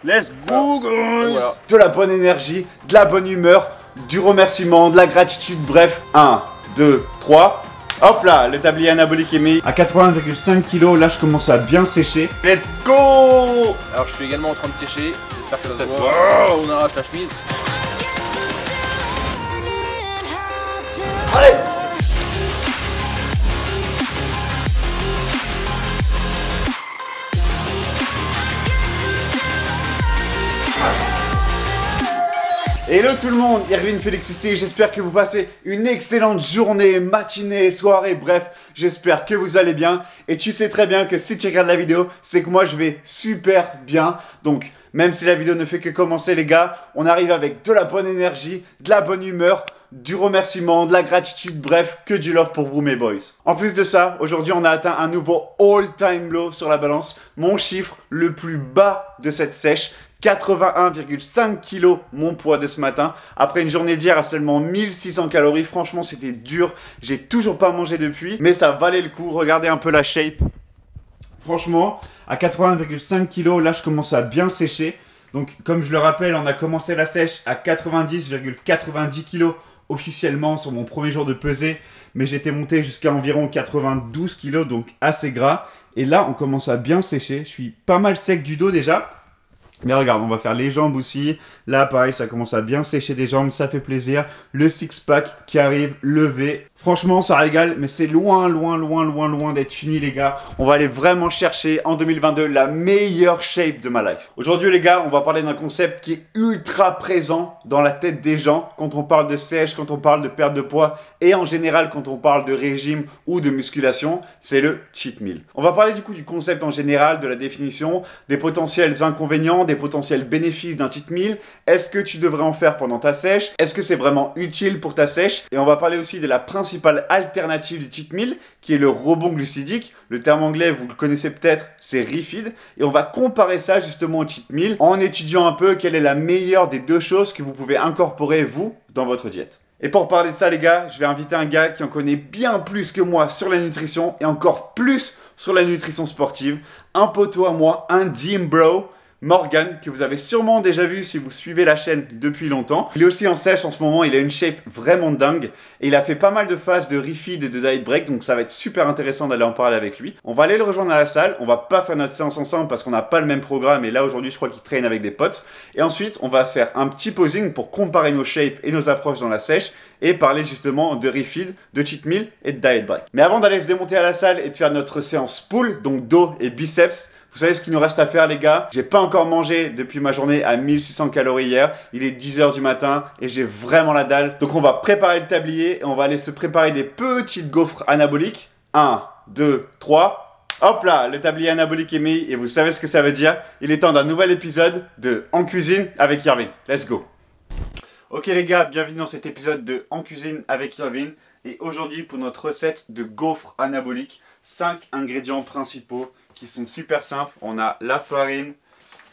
Let's go, guys. Voilà. De la bonne énergie, de la bonne humeur, du remerciement, de la gratitude, bref. 1, 2, 3. Hop là, le tablier anabolique est mis à 80,5 kg. Là, je commence à bien sécher. Let's go. Alors je suis également en train de sécher, j'espère que ça se se voit. Oh, on arrache la chemise. Allez. Hello tout le monde, Irvine Félix ici, j'espère que vous passez une excellente journée, matinée, soirée, bref, j'espère que vous allez bien. Et tu sais très bien que si tu regardes la vidéo, c'est que moi je vais super bien. Donc, même si la vidéo ne fait que commencer les gars, on arrive avec de la bonne énergie, de la bonne humeur, du remerciement, de la gratitude, bref, que du love pour vous mes boys. En plus de ça, aujourd'hui on a atteint un nouveau all-time low sur la balance, mon chiffre le plus bas de cette sèche. 81,5 kg mon poids de ce matin. Après une journée d'hier à seulement 1600 calories, franchement c'était dur. J'ai toujours pas mangé depuis, mais ça valait le coup. Regardez un peu la shape. Franchement, à 81,5 kg, là je commence à bien sécher. Donc comme je le rappelle, on a commencé la sèche à 90,90 kg officiellement sur mon premier jour de pesée. Mais j'étais monté jusqu'à environ 92 kg, donc assez gras. Et là on commence à bien sécher. Je suis pas mal sec du dos déjà. Mais regarde, on va faire les jambes aussi. Là, pareil, ça commence à bien sécher des jambes, ça fait plaisir. Le six-pack qui arrive, levé. Franchement, ça régale, mais c'est loin d'être fini, les gars. On va aller vraiment chercher, en 2022, la meilleure shape de ma life. Aujourd'hui, les gars, on va parler d'un concept qui est ultra présent dans la tête des gens quand on parle de sèche, quand on parle de perte de poids et en général quand on parle de régime ou de musculation, c'est le cheat meal. On va parler du coup du concept en général, de la définition, des potentiels inconvénients, des potentiels bénéfices d'un cheat meal. Est-ce que tu devrais en faire pendant ta sèche? Est-ce que c'est vraiment utile pour ta sèche? Et on va parler aussi de la principale alternative du cheat meal, qui est le rebond glucidique. Le terme anglais, vous le connaissez peut-être, c'est refeed. Et on va comparer ça justement au cheat meal en étudiant un peu quelle est la meilleure des deux choses que vous pouvez incorporer, vous, dans votre diète. Et pour parler de ça, les gars, je vais inviter un gars qui en connaît bien plus que moi sur la nutrition et encore plus sur la nutrition sportive. Un poteau à moi, un gym bro, Morgan, que vous avez sûrement déjà vu si vous suivez la chaîne depuis longtemps. Il est aussi en sèche en ce moment, il a une shape vraiment dingue et il a fait pas mal de phases de refeed et de diet break, donc ça va être super intéressant d'aller en parler avec lui. On va aller le rejoindre à la salle, on va pas faire notre séance ensemble parce qu'on n'a pas le même programme et là aujourd'hui je crois qu'il traîne avec des potes. Et ensuite on va faire un petit posing pour comparer nos shapes et nos approches dans la sèche et parler justement de refeed, de cheat meal et de diet break. Mais avant d'aller se démonter à la salle et de faire notre séance pull, donc dos et biceps, vous savez ce qu'il nous reste à faire les gars? J'ai pas encore mangé depuis ma journée à 1600 calories hier. Il est 10 h du matin et j'ai vraiment la dalle. Donc on va préparer le tablier et on va aller se préparer des petites gaufres anaboliques. 1, 2, 3. Hop là, le tablier anabolique est mis et vous savez ce que ça veut dire. Il est temps d'un nouvel épisode de En Cuisine avec Irvine. Let's go. Ok les gars, bienvenue dans cet épisode de En Cuisine avec Irvine. Et aujourd'hui pour notre recette de gaufres anaboliques, 5 ingrédients principaux qui sont super simples. On a la farine,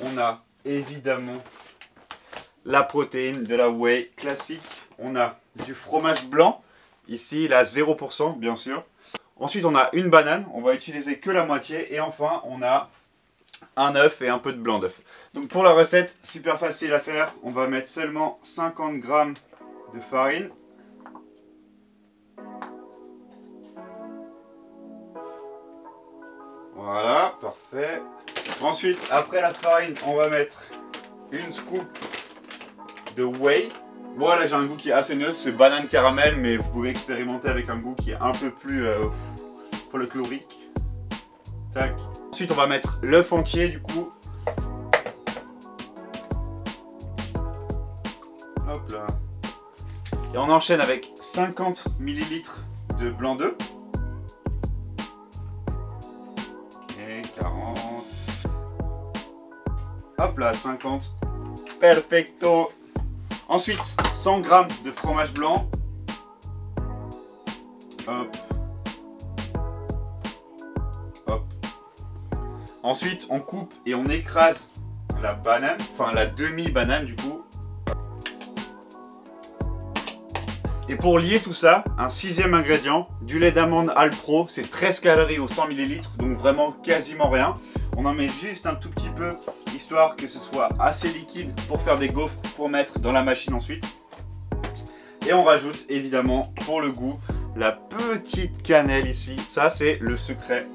on a évidemment la protéine de la whey classique, on a du fromage blanc, ici il a 0% bien sûr. Ensuite on a une banane, on va utiliser que la moitié et enfin on a un œuf et un peu de blanc d'œuf. Donc pour la recette, super facile à faire, on va mettre seulement 50 g de farine. Voilà, parfait. Ensuite, après la farine, on va mettre une scoop de whey. Voilà, j'ai un goût qui est assez neutre, c'est banane caramel, mais vous pouvez expérimenter avec un goût qui est un peu plus folklorique. Tac. Ensuite, on va mettre l'œuf entier du coup. Hop là. Et on enchaîne avec 50 ml de blanc d'œuf. 40. Hop là, 50. Perfecto. Ensuite, 100 g de fromage blanc. Hop. Hop. Ensuite, on coupe et on écrase la banane, enfin la demi-banane du coup. Et pour lier tout ça, un 6e ingrédient, du lait d'amande Alpro, c'est 13 calories au 100 ml, donc vraiment quasiment rien. On en met juste un tout petit peu, histoire que ce soit assez liquide pour faire des gaufres pour mettre dans la machine ensuite. Et on rajoute évidemment pour le goût la petite cannelle ici. Ça c'est le secret.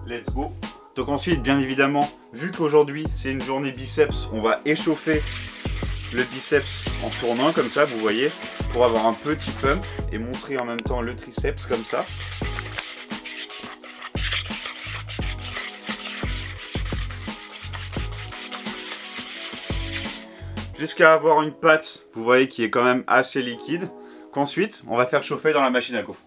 Let's go. Donc ensuite, bien évidemment, vu qu'aujourd'hui c'est une journée biceps, on va échauffer le biceps en tournant comme ça, vous voyez, pour avoir un petit pump et montrer en même temps le triceps comme ça. Jusqu'à avoir une pâte, vous voyez, qui est quand même assez liquide, qu'ensuite on va faire chauffer dans la machine à gaufres.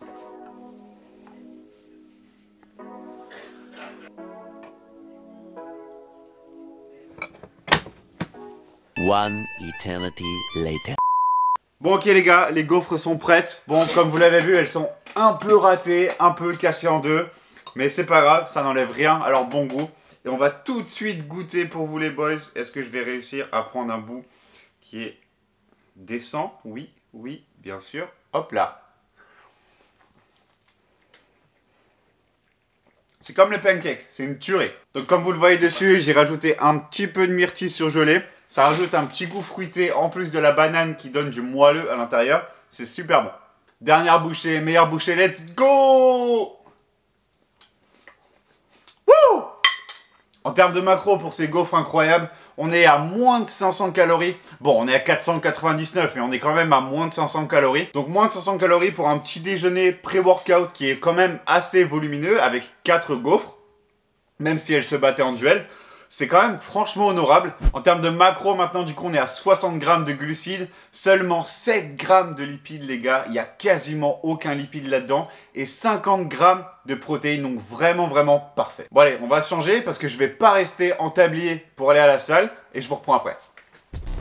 One eternity later. Bon ok les gars, les gaufres sont prêtes. Bon, comme vous l'avez vu, elles sont un peu ratées, un peu cassées en deux. Mais c'est pas grave, ça n'enlève rien, alors bon goût. Et on va tout de suite goûter pour vous les boys. Est-ce que je vais réussir à prendre un bout qui est décent? Oui, oui, bien sûr. Hop là. C'est comme le pancake, c'est une tuerie. Donc comme vous le voyez dessus, j'ai rajouté un petit peu de myrtille surgelée. Ça rajoute un petit goût fruité en plus de la banane qui donne du moelleux à l'intérieur. C'est super bon. Dernière bouchée, meilleure bouchée, let's go! Wouh! En termes de macro pour ces gaufres incroyables, on est à moins de 500 calories. Bon, on est à 499, mais on est quand même à moins de 500 calories. Donc moins de 500 calories pour un petit déjeuner pré-workout qui est quand même assez volumineux avec 4 gaufres. Même si elles se battaient en duel. C'est quand même franchement honorable. En termes de macro, maintenant, du coup, on est à 60 grammes de glucides, seulement 7 grammes de lipides, les gars. Il n'y a quasiment aucun lipide là-dedans. Et 50 grammes de protéines, donc vraiment, vraiment parfait. Bon, allez, on va se changer parce que je vais pas rester en tablier pour aller à la salle et je vous reprends après.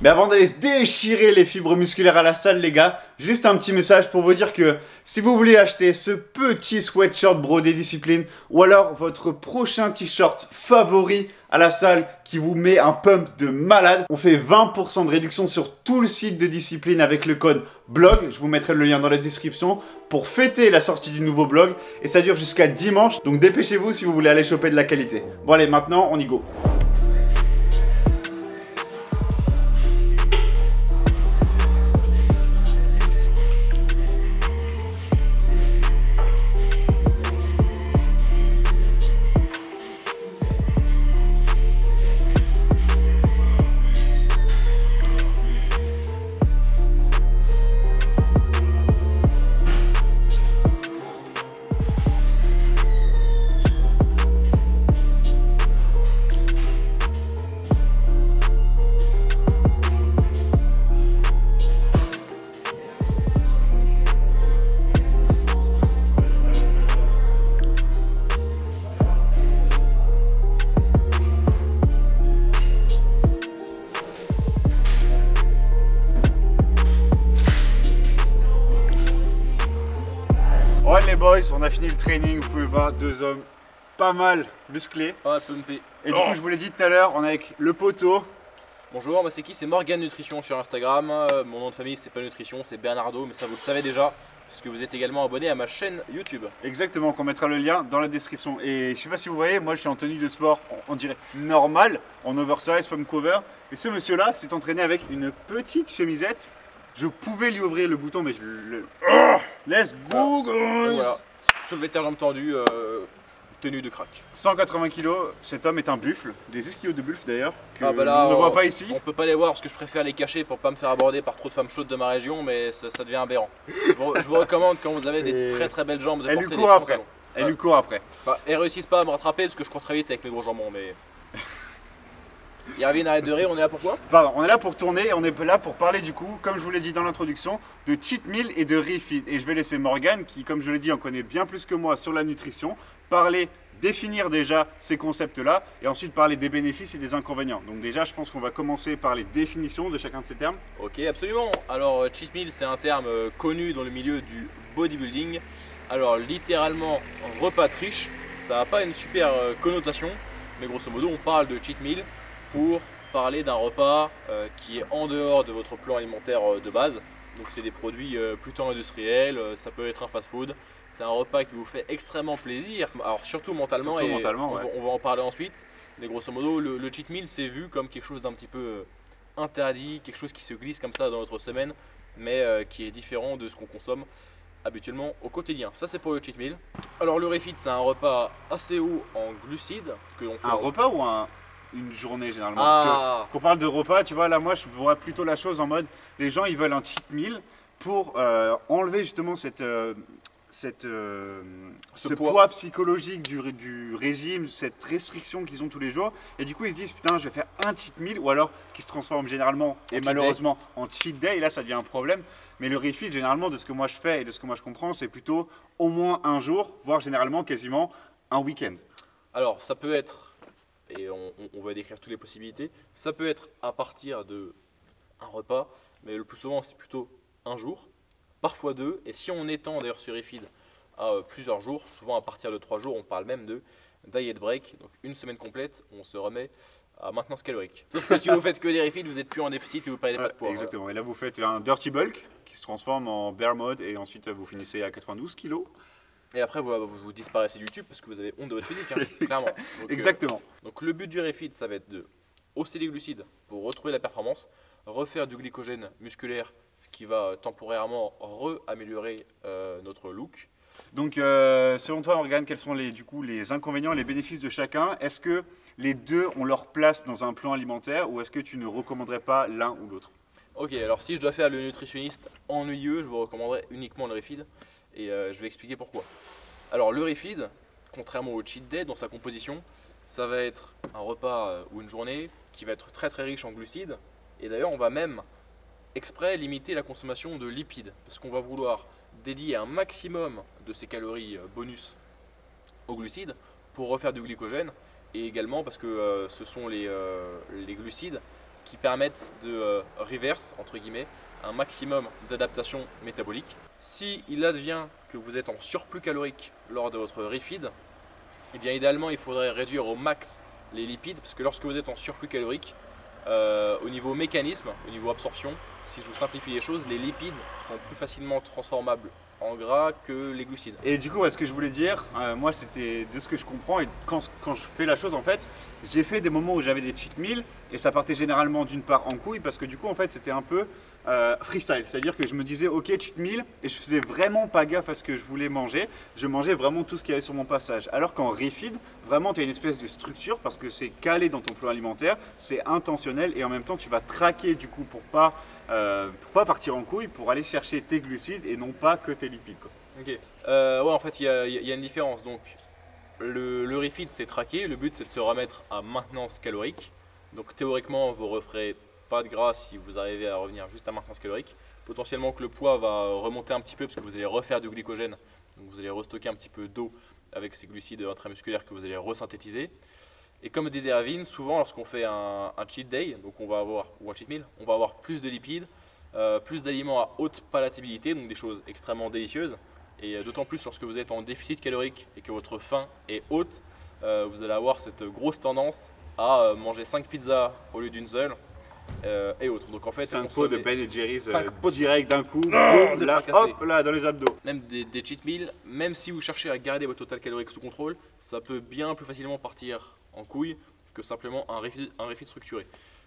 Mais avant d'aller se déchirer les fibres musculaires à la salle, les gars, juste un petit message pour vous dire que si vous voulez acheter ce petit sweatshirt brodé discipline ou alors votre prochain t-shirt favori à la salle qui vous met un pump de malade, on fait 20% de réduction sur tout le site de discipline avec le code BLOG. Je vous mettrai le lien dans la description pour fêter la sortie du nouveau blog et ça dure jusqu'à dimanche. Donc dépêchez-vous si vous voulez aller choper de la qualité. Bon allez, maintenant on y go. Ouais les boys, on a fini le training, vous pouvez voir deux hommes pas mal musclés. Ah, pumpé. Et du coup je vous l'ai dit tout à l'heure, on est avec le poteau. Bonjour, moi c'est qui? C'est Morgan Nutrition sur Instagram. Mon nom de famille c'est pas Nutrition, c'est Bernardo, mais ça vous le savez déjà, puisque vous êtes également abonné à ma chaîne YouTube. Exactement, qu'on mettra le lien dans la description. Et je sais pas si vous voyez, moi je suis en tenue de sport, on dirait normal, en oversize, pomme cover. Et ce monsieur là s'est entraîné avec une petite chemisette. Je pouvais lui ouvrir le bouton, mais je le... Oh, let's go, guys. Voilà, soulevé de terre, jambes tendues, tenue de crack. 180 kg, cet homme est un buffle, des ischios de buffle d'ailleurs, que Ah bah là, on ne voit pas ici. On peut pas les voir parce que je préfère les cacher pour pas me faire aborder par trop de femmes chaudes de ma région, mais ça devient aberrant. Je vous recommande quand vous avez des très belles jambes de Elle porter lui des court après. pantalons. Elle lui court après. Bah, elles réussissent pas à me rattraper parce que je cours très vite avec mes gros jambons, mais... Yervin, arrête de rire, on est là pour quoi? Pardon, on est là pour tourner et on est là pour parler du coup, comme je vous l'ai dit dans l'introduction, de cheat meal et de refeed. Et je vais laisser Morgan, qui comme je l'ai dit en connaît bien plus que moi sur la nutrition, parler, définir déjà ces concepts-là et ensuite parler des bénéfices et des inconvénients. Donc déjà, je pense qu'on va commencer par les définitions de chacun de ces termes. Ok, absolument. Alors, cheat meal, c'est un terme connu dans le milieu du bodybuilding. Alors, littéralement, repas de riche, ça n'a pas une super connotation, mais grosso modo, on parle de cheat meal pour parler d'un repas qui est en dehors de votre plan alimentaire de base. Donc c'est des produits plutôt industriels, ça peut être un fast food, c'est un repas qui vous fait extrêmement plaisir. Alors surtout mentalement, Surtout et mentalement, on, ouais. on va en parler ensuite. Mais grosso modo, le cheat meal c'est vu comme quelque chose d'un petit peu interdit, quelque chose qui se glisse comme ça dans notre semaine, mais qui est différent de ce qu'on consomme habituellement au quotidien. Ça c'est pour le cheat meal. Alors le refeed c'est un repas assez haut en glucides que l'on fait. Un repas ou une journée généralement? Parce Ah, que quand on parle de repas, tu vois, là moi je vois plutôt la chose en mode les gens ils veulent un cheat meal pour enlever justement ce poids psychologique du régime, cette restriction qu'ils ont tous les jours. Et du coup ils se disent putain je vais faire un cheat meal, ou alors qui se transforme généralement et cheat malheureusement en cheat day, et là ça devient un problème. Mais le refeed généralement de ce que moi je fais et de ce que moi je comprends, c'est plutôt au moins un jour, voire généralement quasiment un week-end. alors ça peut être, et on va décrire toutes les possibilités, ça peut être à partir de un repas, mais le plus souvent c'est plutôt un jour, parfois deux, et si on étend d'ailleurs ce refeed à plusieurs jours, souvent à partir de 3 jours, on parle même de diet break, donc une semaine complète, on se remet à maintenance calorique. Sauf que si vous faites que des refeeds, vous êtes plus en déficit et vous perdez pas de poids. Exactement, et là vous faites un dirty bulk qui se transforme en bear mode, et ensuite vous finissez à 92 kg. Et après vous disparaissez du YouTube parce que vous avez honte de votre physique, hein, clairement. Donc, Exactement. donc le but du refeed, ça va être de hausser les glucides pour retrouver la performance, refaire du glycogène musculaire, ce qui va temporairement améliorer notre look. Donc selon toi Morgane, quels sont du coup, les inconvénients et les bénéfices de chacun? Est-ce que les deux ont leur place dans un plan alimentaire, ou est-ce que tu ne recommanderais pas l'un ou l'autre? Ok, alors si je dois faire le nutritionniste ennuyeux, je vous recommanderais uniquement le refeed et je vais expliquer pourquoi. Alors le refeed, contrairement au cheat day dans sa composition, ça va être un repas ou une journée qui va être très riche en glucides, et d'ailleurs on va même exprès limiter la consommation de lipides parce qu'on va vouloir dédier un maximum de ces calories bonus aux glucides pour refaire du glycogène, et également parce que ce sont les glucides qui permettent de reverse entre guillemets un maximum d'adaptation métabolique. Si il advient que vous êtes en surplus calorique lors de votre refeed, eh bien idéalement il faudrait réduire au max les lipides, parce que lorsque vous êtes en surplus calorique, au niveau mécanisme, au niveau absorption, si je vous simplifie les choses, les lipides sont plus facilement transformables en gras que les glucides. Et du coup, ce que je voulais dire, moi c'était de ce que je comprends, et quand je fais la chose en fait, j'ai fait des moments où j'avais des cheat meals, et ça partait généralement d'une part en couille, parce que du coup en fait c'était un peu freestyle, c'est-à-dire que je me disais ok cheat meal, et je faisais vraiment pas gaffe à ce que je voulais manger, je mangeais vraiment tout ce qu'il y avait sur mon passage. Alors qu'en refeed, vraiment tu as une espèce de structure, parce que c'est calé dans ton plan alimentaire, c'est intentionnel, et en même temps tu vas traquer du coup pour pas partir en couille, pour aller chercher tes glucides et non pas que tes lipides, quoi. Ok. Ouais, en fait, il y a une différence. Donc, le refeed, c'est traqué. Le but, c'est de se remettre à maintenance calorique. Donc, théoriquement, vous ne referez pas de gras si vous arrivez à revenir juste à maintenance calorique. Potentiellement que le poids va remonter un petit peu parce que vous allez refaire du glycogène. Donc, vous allez restocker un petit peu d'eau avec ces glucides intramusculaires que vous allez resynthétiser. Et comme disait Avin, souvent lorsqu'on fait un cheat day, donc on va avoir, ou un cheat meal, on va avoir plus de lipides, plus d'aliments à haute palatabilité, donc des choses extrêmement délicieuses. Et d'autant plus lorsque vous êtes en déficit calorique et que votre faim est haute, vous allez avoir cette grosse tendance à manger 5 pizzas au lieu d'une seule et autres. Donc en fait, 5 pots de Ben & Jerry's 5 pots direct d'un coup, de boum, là, fracasser. hop, là, dans les abdos. Même des cheat meals, même si vous cherchez à garder votre total calorique sous contrôle, ça peut bien plus facilement partir en couille que simplement un refeed structuré.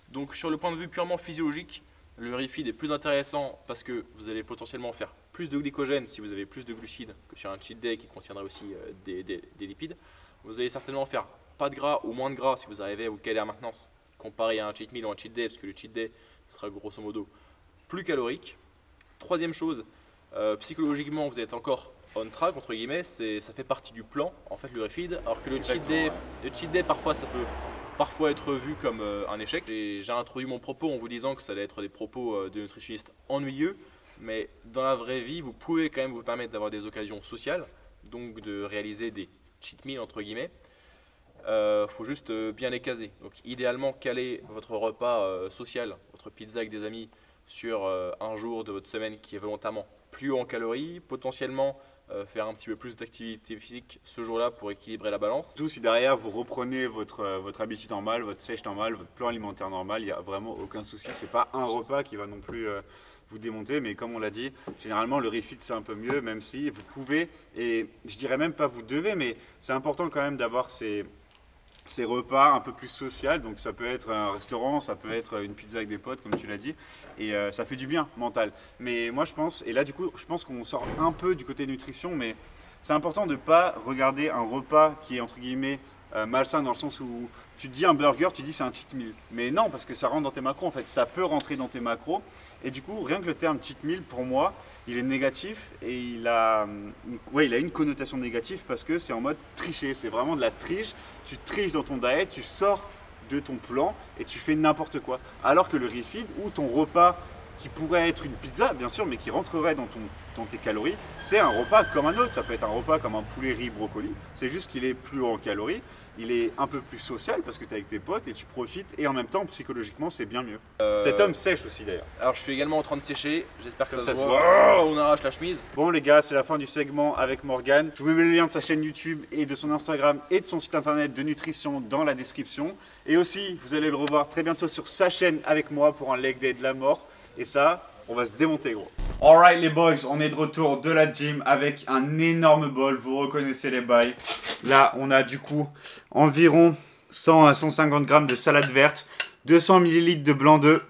Donc sur le point de vue purement physiologique, le refeed est plus intéressant parce que vous allez potentiellement faire plus de glycogène si vous avez plus de glucides que sur un cheat day qui contiendrait aussi des lipides. Vous allez certainement faire pas de gras ou moins de gras si vous arrivez à vous caler à maintenance, comparé à un cheat meal ou un cheat day, parce que le cheat day sera grosso modo plus calorique. Troisième chose, psychologiquement vous êtes encore on track entre guillemets, ça fait partie du plan en fait le refeed, alors que le cheat day parfois ça peut parfois être vu comme un échec. J'ai introduit mon propos en vous disant que ça allait être des propos de nutritionniste ennuyeux, mais dans la vraie vie vous pouvez quand même vous permettre d'avoir des occasions sociales, donc de réaliser des cheat meals entre guillemets. Faut juste bien les caser. Donc idéalement caler votre repas social, votre pizza avec des amis sur un jour de votre semaine qui est volontairement plus haut en calories, potentiellement faire un petit peu plus d'activité physique ce jour-là pour équilibrer la balance. Tout si derrière vous reprenez votre habitude normale, votre sèche normale, votre plan alimentaire normal, il n'y a vraiment aucun souci. C'est pas un repas qui va non plus vous démonter, mais comme on l'a dit, généralement le refit c'est un peu mieux, même si vous pouvez, et je dirais même pas vous devez, mais c'est important quand même d'avoir ces repas un peu plus social, donc ça peut être un restaurant, ça peut être une pizza avec des potes comme tu l'as dit, et ça fait du bien mental. Mais moi je pense, et là du coup je pense qu'on sort un peu du côté nutrition, mais c'est important de ne pas regarder un repas qui est entre guillemets malsain dans le sens où tu te dis un burger, tu dis c'est un cheat meal. Mais non, parce que ça rentre dans tes macros en fait, ça peut rentrer dans tes macros. Et du coup, rien que le terme cheat meal, pour moi, il est négatif et il a une connotation négative parce que c'est en mode tricher. C'est vraiment de la triche. Tu triches dans ton diet, tu sors de ton plan et tu fais n'importe quoi. Alors que le refeed ou ton repas qui pourrait être une pizza, bien sûr, mais qui rentrerait dans tes calories, c'est un repas comme un autre. Ça peut être un repas comme un poulet riz brocoli. C'est juste qu'il est plus haut en calories. Il est un peu plus social parce que tu es avec tes potes et tu profites et en même temps psychologiquement c'est bien mieux. Cet homme sèche aussi d'ailleurs. Alors je suis également en train de sécher, j'espère que Comme ça se ça se voit. Oh, on arrache la chemise. Bon les gars, c'est la fin du segment avec Morgan. Je vous mets le lien de sa chaîne YouTube et de son Instagram et de son site internet de nutrition dans la description. Et aussi, vous allez le revoir très bientôt sur sa chaîne avec moi pour un leg day de la mort. Et ça, on va se démonter gros. Alright les boys, on est de retour de la gym avec un énorme bol, vous reconnaissez les bails. Là on a du coup environ 100 à 150 grammes de salade verte, 200 ml de blanc d'œuf,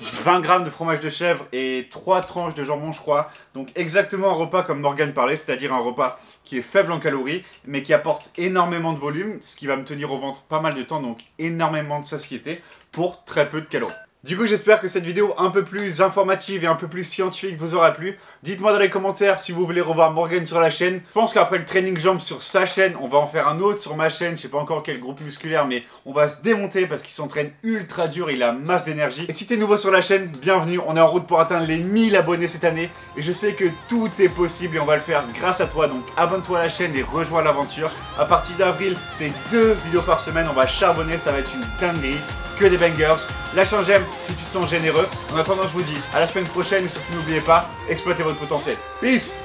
20 grammes de fromage de chèvre et 3 tranches de jambon je crois. Donc exactement un repas comme Morgan parlait, c'est-à-dire un repas qui est faible en calories mais qui apporte énormément de volume, ce qui va me tenir au ventre pas mal de temps, donc énormément de satiété pour très peu de calories. Du coup j'espère que cette vidéo un peu plus informative et un peu plus scientifique vous aura plu. Dites-moi dans les commentaires si vous voulez revoir Morgan sur la chaîne. Je pense qu'après le training jambes sur sa chaîne, on va en faire un autre sur ma chaîne. Je sais pas encore quel groupe musculaire mais on va se démonter parce qu'il s'entraîne ultra dur, il a masse d'énergie. Et si t'es nouveau sur la chaîne, bienvenue, on est en route pour atteindre les 1000 abonnés cette année. Et je sais que tout est possible et on va le faire grâce à toi. Donc abonne-toi à la chaîne et rejoins l'aventure. À partir d'avril, c'est 2 vidéos par semaine, on va charbonner, ça va être une dinguerie. Que des bangers. Lâche un j'aime si tu te sens généreux. En attendant, je vous dis à la semaine prochaine et surtout n'oubliez pas, exploitez votre potentiel. Peace!